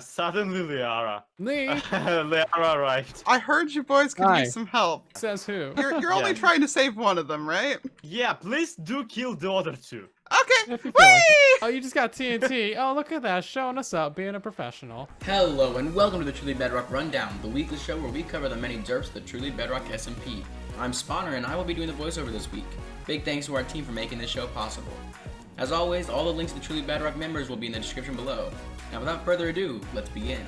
Suddenly Liara. Me? Liara, right. I heard you boys could Hi. use some help. Says who? You're only trying to save one of them, right? Yeah, please do kill the other two. Okay. If you feel like it. Whee! Oh, you just got TNT. Oh, look at that, showing us up, being a professional. Hello and welcome to the Truly Bedrock Rundown, the weekly show where we cover the many derps of the Truly Bedrock SMP. I'm Spawner and I will be doing the voiceover this week. Big thanks to our team for making this show possible. As always, all the links to the Truly Bedrock members will be in the description below. Now without further ado, let's begin.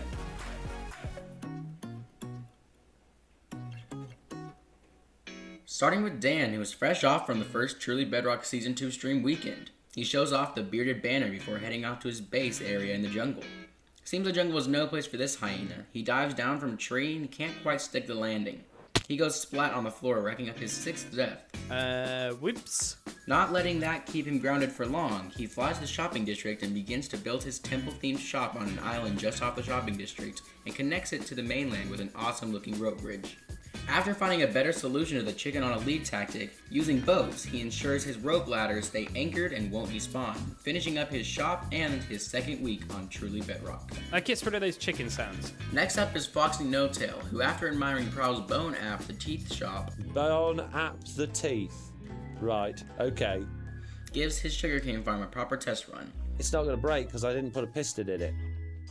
Starting with Dan, who is fresh off from the first Truly Bedrock Season 2 stream weekend. He shows off the bearded banner before heading off to his base area in the jungle. Seems the jungle is no place for this hyena. He dives down from a tree and can't quite stick the landing. He goes splat on the floor, racking up his 6th death. Whoops. Not letting that keep him grounded for long, he flies to the shopping district and begins to build his temple-themed shop on an island just off the shopping district and connects it to the mainland with an awesome-looking rope bridge. After finding a better solution to the chicken on a lead tactic, using boats, he ensures his rope ladders stay anchored and won't despawn, finishing up his shop and his second week on Truly Bedrock. I gets rid of those chicken sounds. Next up is Foxy No-Tail, who after admiring Prowl's bone app, the teeth shop, Bone app the teeth. Right, okay. gives his sugarcane farm a proper test run. It's not going to break because I didn't put a piston in it.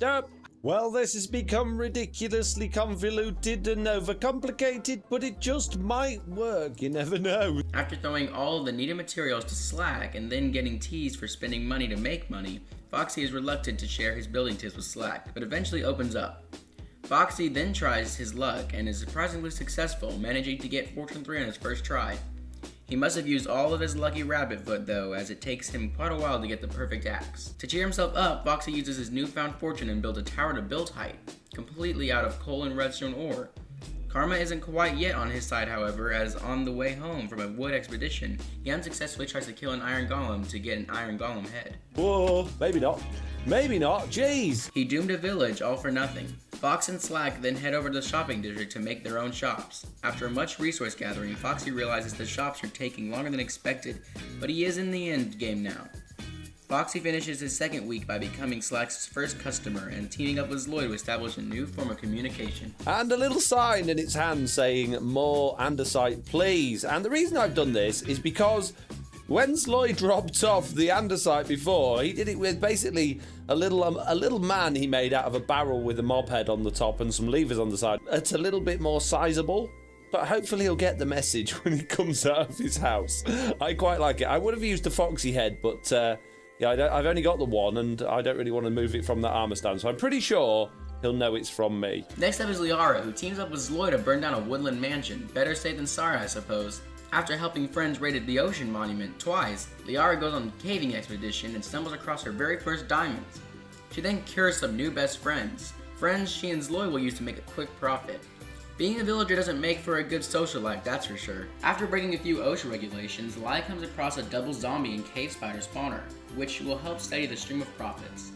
Nope. Well, this has become ridiculously convoluted and overcomplicated, but it just might work, you never know. After throwing all of the needed materials to Slack and then getting teased for spending money to make money, Foxy is reluctant to share his building tips with Slack, but eventually opens up. Foxy then tries his luck and is surprisingly successful, managing to get Fortune 3 on his first try. He must have used all of his lucky rabbit foot though, as it takes him quite a while to get the perfect axe. To cheer himself up, Foxy uses his newfound fortune and builds a tower to build height, completely out of coal and redstone ore. Karma isn't quite yet on his side however, as on the way home from a wood expedition, he unsuccessfully tries to kill an iron golem to get an iron golem head. Whoa, maybe not. Maybe not, jeez. He doomed a village all for nothing. Fox and Slack then head over to the shopping district to make their own shops. After much resource gathering, Foxy realizes the shops are taking longer than expected, but he is in the end game now. Foxy finishes his second week by becoming Slack's first customer and teaming up with Zloy to establish a new form of communication. And a little sign in its hand saying, more andesite, please. And the reason I've done this is because when Zloy dropped off the andesite before, he did it with basically a little man he made out of a barrel with a mob head on the top and some levers on the side. It's a little bit more sizable, but hopefully he'll get the message when he comes out of his house. I quite like it. I would have used a Foxy head, but yeah, I've only got the one and I don't really want to move it from the armor stand, so I'm pretty sure he'll know it's from me. Next up is Liara, who teams up with Zloy to burn down a woodland mansion. Better safe than sorry, I suppose. After helping friends raid the ocean monument twice, Liara goes on a caving expedition and stumbles across her very first diamonds. She then cures some new best friends. Friends she and Zloy will use to make a quick profit. Being a villager doesn't make for a good social life, that's for sure. After breaking a few OSHA regulations, Lai comes across a double zombie and cave spider spawner, which will help steady the stream of profits.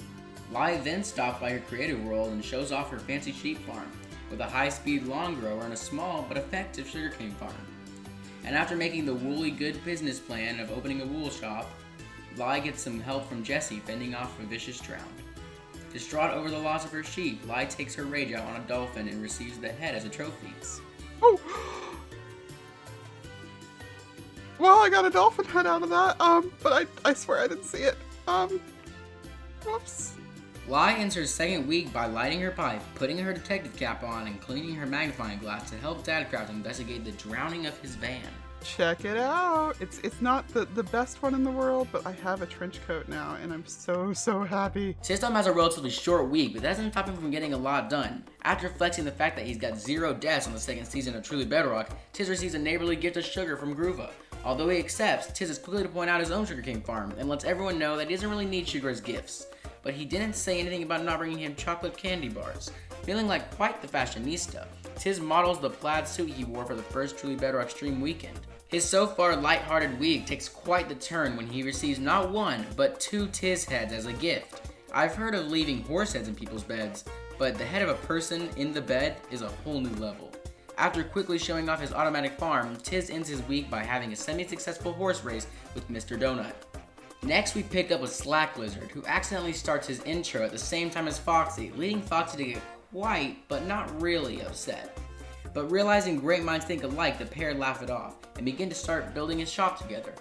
Lai then stops by her creative world and shows off her fancy sheep farm, with a high-speed lawn grower and a small but effective sugarcane farm. And after making the woolly good business plan of opening a wool shop, Lai gets some help from Jessie fending off a vicious drowned. Distraught over the loss of her sheep, Lai takes her rage out on a dolphin and receives the head as a trophy. Oh. Well, I got a dolphin head out of that, but I swear I didn't see it. Whoops. Lai ends her second week by lighting her pipe, putting her detective cap on, and cleaning her magnifying glass to help Dadcraft investigate the drowning of his van. Check it out. It's not the best one in the world, but I have a trench coat now, and I'm so happy. System has a relatively short week, but that doesn't stop him from getting a lot done. After flexing the fact that he's got 0 deaths on the second season of Truly Bedrock, Tiz receives a neighborly gift of sugar from Groovy. Although he accepts, Tiz is quickly to point out his own sugarcane farm, and lets everyone know that he doesn't really need sugar as gifts. But he didn't say anything about not bringing him chocolate candy bars. Feeling like quite the fashionista, Tiz models the plaid suit he wore for the first Truly Bedrock stream weekend. His so far lighthearted week takes quite the turn when he receives not 1, but 2 Tiz heads as a gift. I've heard of leaving horse heads in people's beds, but the head of a person in the bed is a whole new level. After quickly showing off his automatic farm, Tiz ends his week by having a semi-successful horse race with Mr. Donut. Next, we pick up with Slack Lizard, who accidentally starts his intro at the same time as Foxy, leading Foxy to get quite, but not really, upset. But realizing great minds think alike, the pair laugh it off, and begin to start building his shop together.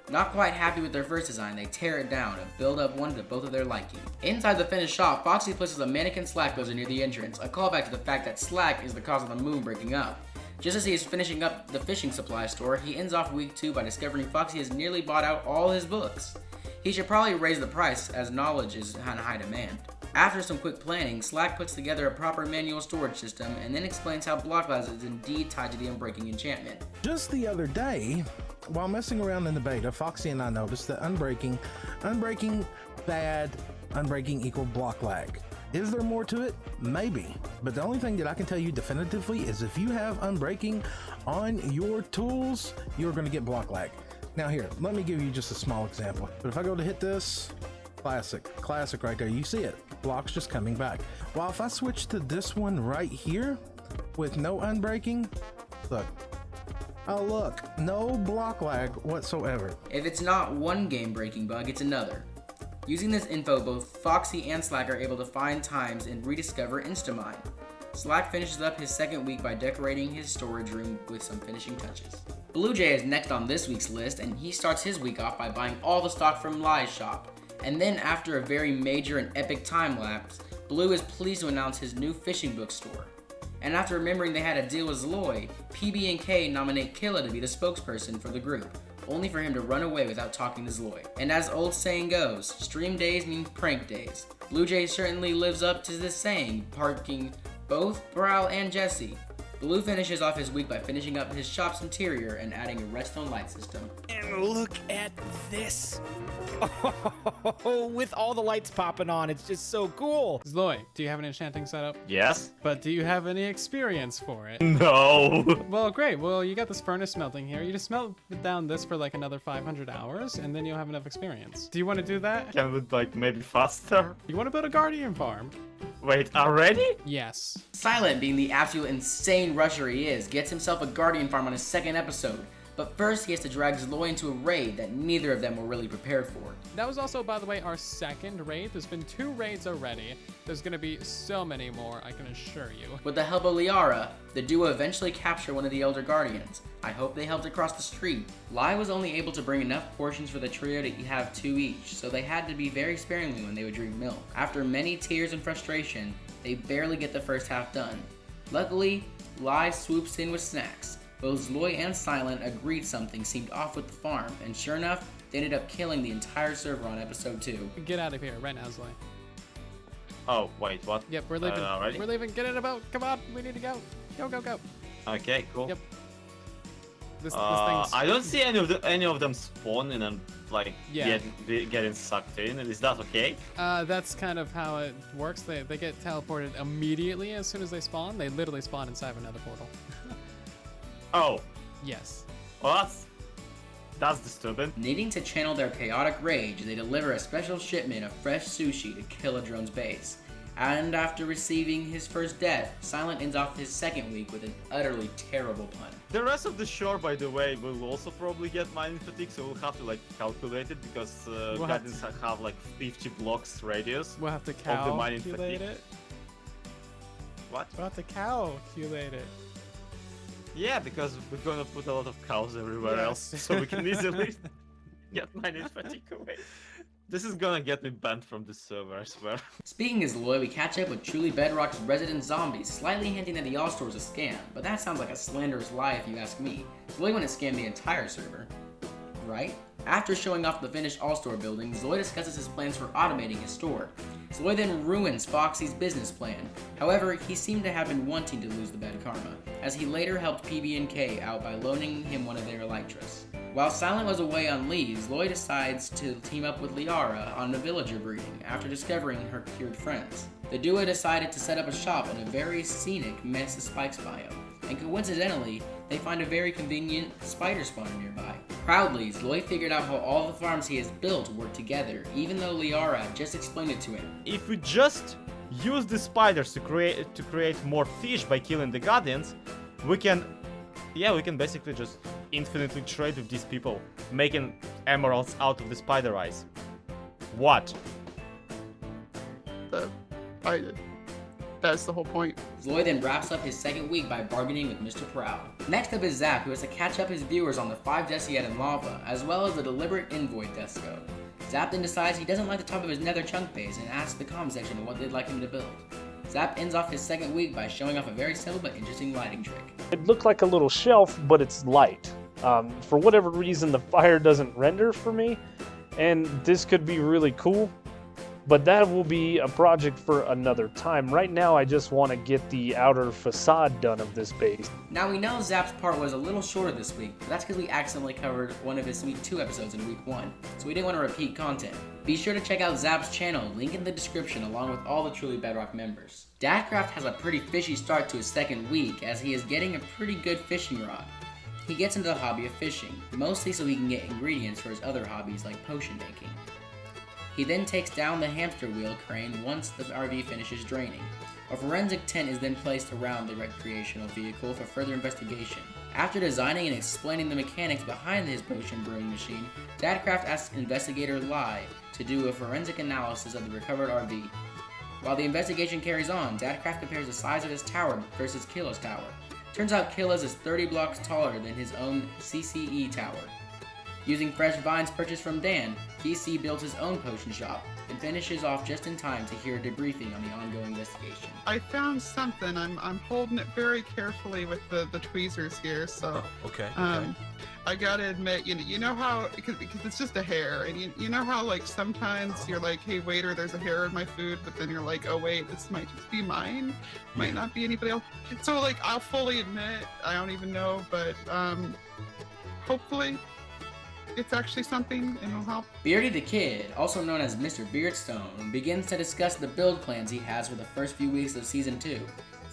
Not quite happy with their first design, they tear it down and build up one to both of their liking. Inside the finished shop, Foxy places a mannequin Slack Lizard near the entrance, a callback to the fact that Slack is the cause of the moon breaking up. Just as he is finishing up the fishing supply store, he ends off week 2 by discovering Foxy has nearly bought out all his books. He should probably raise the price, as knowledge is in high demand. After some quick planning, Slack puts together a proper manual storage system and then explains how block glass is indeed tied to the unbreaking enchantment. Just the other day, while messing around in the beta, Foxy and I noticed that unbreaking bad, unbreaking equal block lag. Is there more to it? Maybe. But the only thing that I can tell you definitively is if you have unbreaking on your tools, you're going to get block lag. Now here, let me give you just a small example. But if I go to hit this, classic right there, you see it, blocks just coming back. While if I switch to this one right here with no unbreaking, look, oh look, no block lag whatsoever. If it's not one game breaking bug, it's another. Using this info, both Foxy and Slack are able to find times and rediscover Instamine. Slack finishes up his second week by decorating his storage room with some finishing touches. Bluejay is next on this week's list, and he starts his week off by buying all the stock from Lie's shop. And then after a very major and epic time lapse, Blue is pleased to announce his new fishing book store. And after remembering they had a deal with Zloy, PB&K nominate Killa to be the spokesperson for the group, only for him to run away without talking to Zloy. And as old saying goes, stream days mean prank days. Bluejay certainly lives up to this saying, parking both Prowl and Jesse. Blue finishes off his week by finishing up his shop's interior and adding a redstone light system. And look at this. Oh, with all the lights popping on, it's just so cool. Zloy, do you have an enchanting setup? Yes? But do you have any experience for it? No. Well, great. Well, you got this furnace smelting here. You just smelt down this for like another 500 hours, and then you'll have enough experience. Do you want to do that? Can we like maybe faster? You want to build a guardian farm? Wait, already? Yes. Silent, being the absolute insane rusher he is, gets himself a guardian farm on his second episode. But first he has to drag Zloy into a raid that neither of them were really prepared for. That was also, by the way, our second raid. There's been 2 raids already. There's gonna be so many more, I can assure you. With the help of Liara, the duo eventually capture one of the Elder Guardians. I hope they helped across the street. Lai was only able to bring enough portions for the trio to have 2 each, so they had to be very sparingly when they would drink milk. After many tears and frustration, they barely get the first half done. Luckily, Lai swoops in with snacks. Both Zloy and Silent agreed something seemed off with the farm, and sure enough, they ended up killing the entire server on episode 2. Get out of here right now, Zloy. Oh, wait, what? Yep, we're leaving. Already? We're leaving. Get in a boat. Come on, we need to go. Go, go, go. Okay, cool. Yep. This thing's... I don't see any of them spawning and like Yeah. getting sucked in. Is that okay? That's kind of how it works. They get teleported immediately as soon as they spawn. They literally spawn inside of another portal. Oh, Yes. well that's disturbing. Needing to channel their chaotic rage, they deliver a special shipment of fresh sushi to Killadrone's base. And after receiving his first death, Silent ends off his second week with an utterly terrible pun. The rest of the shore, by the way, will also probably get mining fatigue, so we'll have to like calculate it because We'll have guardians have like 50 blocks radius. We'll have to the mining calculate fatigue. it. What? We'll have to calculate it. Yeah, because we're gonna put a lot of cows everywhere Yes. else, so we can easily get mining fatigue away. This is gonna get me banned from this server, I swear. Speaking as Loy, we catch up with Truly Bedrock's resident zombies, slightly hinting that the All-Store is a scam, but that sounds like a slanderous lie if you ask me. Zoe wouldn't scam the entire server, right? After showing off the finished All-Store building, Zoe discusses his plans for automating his store. Zoe then ruins Foxy's business plan. However, he seemed to have been wanting to lose the bad karma, as he later helped PB&K out by loaning him one of their Elytras. While Silent was away on leave, Zoe decides to team up with Liara on the villager breeding after discovering her cured friends. The duo decided to set up a shop in a very scenic Mesa Spikes biome, and coincidentally, they find a very convenient spider spawner nearby. Proudly, Zloy figured out how all the farms he has built work together, even though Liara just explained it to him. If we just use the spiders to create more fish by killing the guardians, we can basically just infinitely trade with these people, making emeralds out of the spider eyes. What? That's the whole point. Zloy then wraps up his second week by bargaining with Mr. Prowl. Next up is Zap, who has to catch up his viewers on the 5 deaths he had in lava, as well as the deliberate invoid death code. Zap then decides he doesn't like the top of his nether chunk base and asks the comment section what they'd like him to build. Zap ends off his second week by showing off a very simple but interesting lighting trick. It looked like a little shelf, but it's light. For whatever reason, the fire doesn't render for me, and this could be really cool, but that will be a project for another time. Right now, I just want to get the outer facade done of this base. Now we know Zap's part was a little shorter this week, but that's because we accidentally covered one of his week 2 episodes in week 1, so we didn't want to repeat content. Be sure to check out Zap's channel, link in the description, along with all the Truly Bedrock members. Dadcraft has a pretty fishy start to his second week, as he is getting a pretty good fishing rod. He gets into the hobby of fishing, mostly so he can get ingredients for his other hobbies like potion making. He then takes down the hamster wheel crane once the RV finishes draining. A forensic tent is then placed around the recreational vehicle for further investigation. After designing and explaining the mechanics behind his potion brewing machine, Dadcraft asks investigator Lai to do a forensic analysis of the recovered RV. While the investigation carries on, Dadcraft compares the size of his tower versus Killa's tower. Turns out Killa's is 30 blocks taller than his own CCE tower. Using fresh vines purchased from Dan, KC builds his own potion shop and finishes off just in time to hear a debriefing on the ongoing investigation. I found something. I'm holding it very carefully with the tweezers here, so. Oh, okay. I gotta admit, you know how, because it's just a hair, and you know how like sometimes you're like, hey waiter, there's a hair in my food, but then you're like, oh wait, this might just be mine, might not be anybody else. So like, I'll fully admit, I don't even know, but hopefully it's actually something and it'll help. Beardy the Kid, also known as Mr. Beardstone, begins to discuss the build plans he has for the first few weeks of Season 2.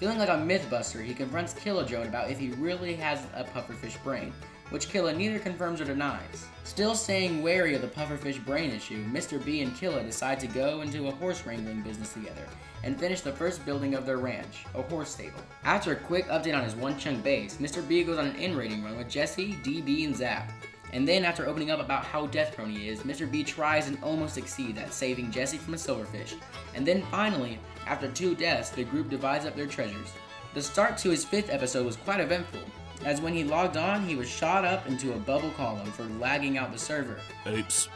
Feeling like a mythbuster, he confronts Killa about if he really has a pufferfish brain, which Killa neither confirms or denies. Still staying wary of the pufferfish brain issue, Mr. B and Killa decide to go into a horse wrangling business together and finish the first building of their ranch, a horse stable. After a quick update on his one chunk base, Mr. B goes on an in-raiding run with Jesse, DB, and Zap. And then after opening up about how death prone he is, Mr. B tries and almost succeeds at saving Jesse from a silverfish. And then finally, after 2 deaths, the group divides up their treasures. The start to his 5th episode was quite eventful, as when he logged on, he was shot up into a bubble column for lagging out the server. Oops.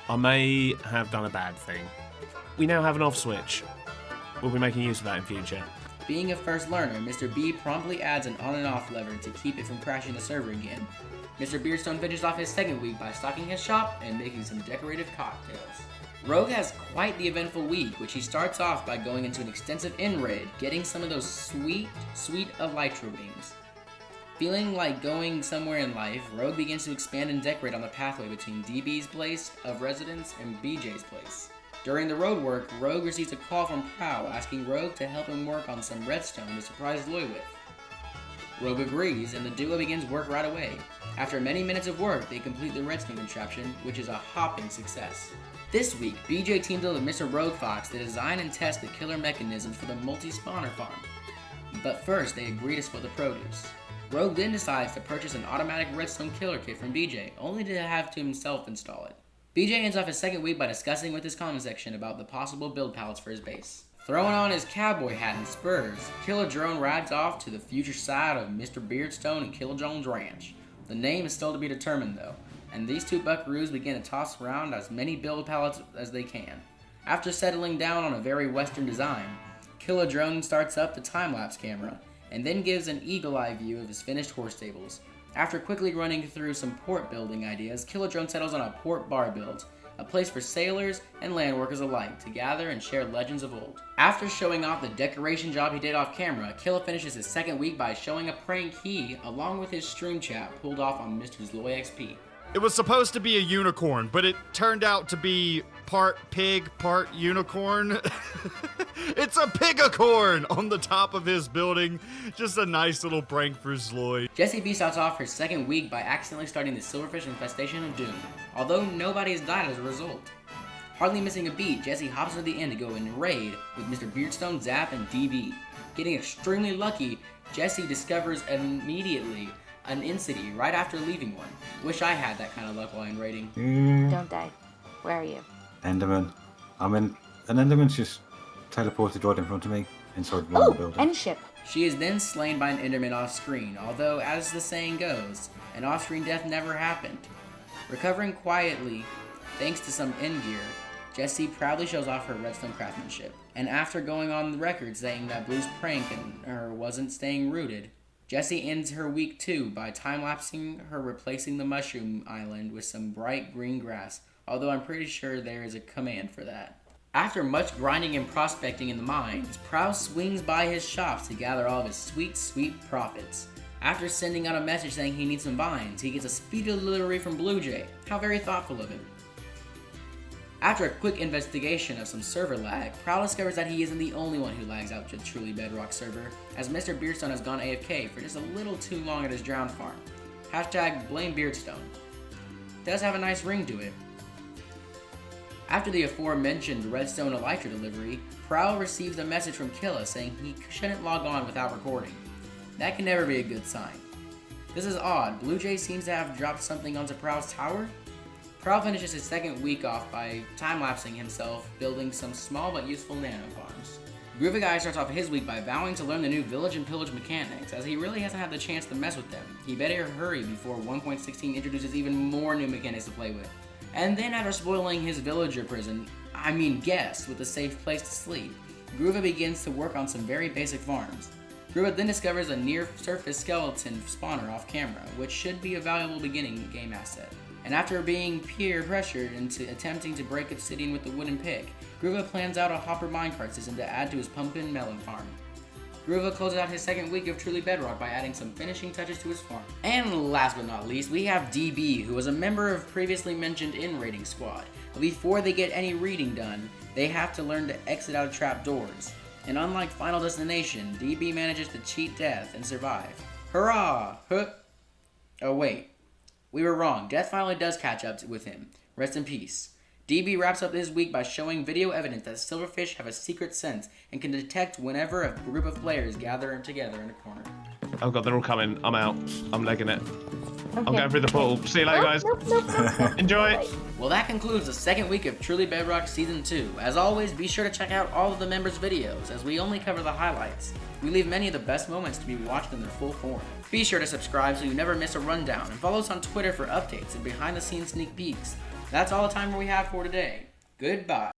I may have done a bad thing. We now have an off switch. We'll be making use of that in future. Being a first learner, Mr. B promptly adds an on and off lever to keep it from crashing the server again. Mr. Beardstone finishes off his second week by stocking his shop and making some decorative cocktails. Rogue has quite the eventful week, which he starts off by going into an extensive in-raid, getting some of those sweet elytra wings. Feeling like going somewhere in life, Rogue begins to expand and decorate on the pathway between DB's place of residence and BJ's place. During the road work, Rogue receives a call from Prowl asking Rogue to help him work on some redstone to surprise Loy with. Rogue agrees, and the duo begins work right away. After many minutes of work, they complete the redstone contraption, which is a hopping success. This week, BJ teams up with Mr. Rogue Fox to design and test the killer mechanisms for the multi-spawner farm. But first, they agree to split the produce. Rogue then decides to purchase an automatic redstone killer kit from BJ, only to have to himself install it. BJ ends off his second week by discussing with his comment section about the possible build palettes for his base. Throwing on his cowboy hat and spurs, Killa rides off to the future side of Mr. Beardstone and Killa ranch. The name is still to be determined though, and these 2 buckaroos begin to toss around as many build pallets as they can. After settling down on a very western design, Killa starts up the time-lapse camera, and then gives an eagle-eye view of his finished horse stables. After quickly running through some port building ideas, Killa settles on a port bar build, a place for sailors and land workers alike to gather and share legends of old. After showing off the decoration job he did off camera, Killa finishes his second week by showing a prank he, along with his stream chat, pulled off on Mr. Zloy XP. It was supposed to be a unicorn, but it turned out to be part pig, part unicorn. It's a pigacorn on the top of his building. Just a nice little prank for Zloy. Jesse B starts off her second week by accidentally starting the silverfish infestation of doom, although nobody has died as a result. Hardly missing a beat, Jesse hops into the inn to go and raid with Mr. Beardstone, Zap, and DB. Getting extremely lucky, Jesse discovers immediately an in-city right after leaving one. Wish I had that kind of luck while in raiding. Don't die. Where are you? Enderman. An Enderman's just teleported right in front of me inside one of the buildings. End ship. She is then slain by an Enderman off-screen, although, as the saying goes, an off-screen death never happened. Recovering quietly, thanks to some end gear, Jessie proudly shows off her redstone craftsmanship. And after going on the record saying that Blue's prank and her wasn't staying rooted, Jessie ends her week 2 by time-lapsing her replacing the mushroom island with some bright green grass, although I'm pretty sure there is a command for that. After much grinding and prospecting in the mines, Prowl swings by his shops to gather all of his sweet, sweet profits. After sending out a message saying he needs some vines, he gets a speedy delivery from Bluejay. How very thoughtful of him. After a quick investigation of some server lag, Prowl discovers that he isn't the only one who lags out the Truly Bedrock server, as Mr. Beardstone has gone AFK for just a little too long at his drowned farm. Hashtag blame Beardstone. Does have a nice ring to it. After the aforementioned redstone elytra delivery, Prowl receives a message from Killa saying he shouldn't log on without recording. That can never be a good sign. This is odd. Bluejay seems to have dropped something onto Prowl's tower? Prowl finishes his second week off by time-lapsing himself building some small but useful nano farms. Groovy Guy starts off his week by vowing to learn the new village and pillage mechanics, as he really hasn't had the chance to mess with them. He better hurry before 1.16 introduces even more new mechanics to play with. And then after spoiling his villager prison, guest, with a safe place to sleep, Groovy begins to work on some very basic farms. Groovy then discovers a near-surface skeleton spawner off camera, which should be a valuable beginning game asset. And after being peer pressured into attempting to break obsidian with the wooden pick, Groovy plans out a hopper minecart system to add to his pumpkin melon farm. Groovy closes out his second week of Truly Bedrock by adding some finishing touches to his farm. And last but not least, we have DB, who was a member of previously mentioned in-raiding squad. But before they get any reading done, they have to learn to exit out of trapdoors. And unlike Final Destination, DB manages to cheat death and survive. Hurrah! Oh wait, we were wrong. Death finally does catch up with him. Rest in peace. DB wraps up his week by showing video evidence that silverfish have a secret sense and can detect whenever a group of players gather together in a corner. Oh god, they're all coming. I'm out. I'm legging it. Okay. I'm going through the portal. See you later, guys. Nope. Enjoy. Well, that concludes the second week of Truly Bedrock Season 2. As always, be sure to check out all of the members' videos, as we only cover the highlights. We leave many of the best moments to be watched in their full form. Be sure to subscribe so you never miss a rundown, and follow us on Twitter for updates and behind-the-scenes sneak peeks. That's all the time we have for today. Goodbye.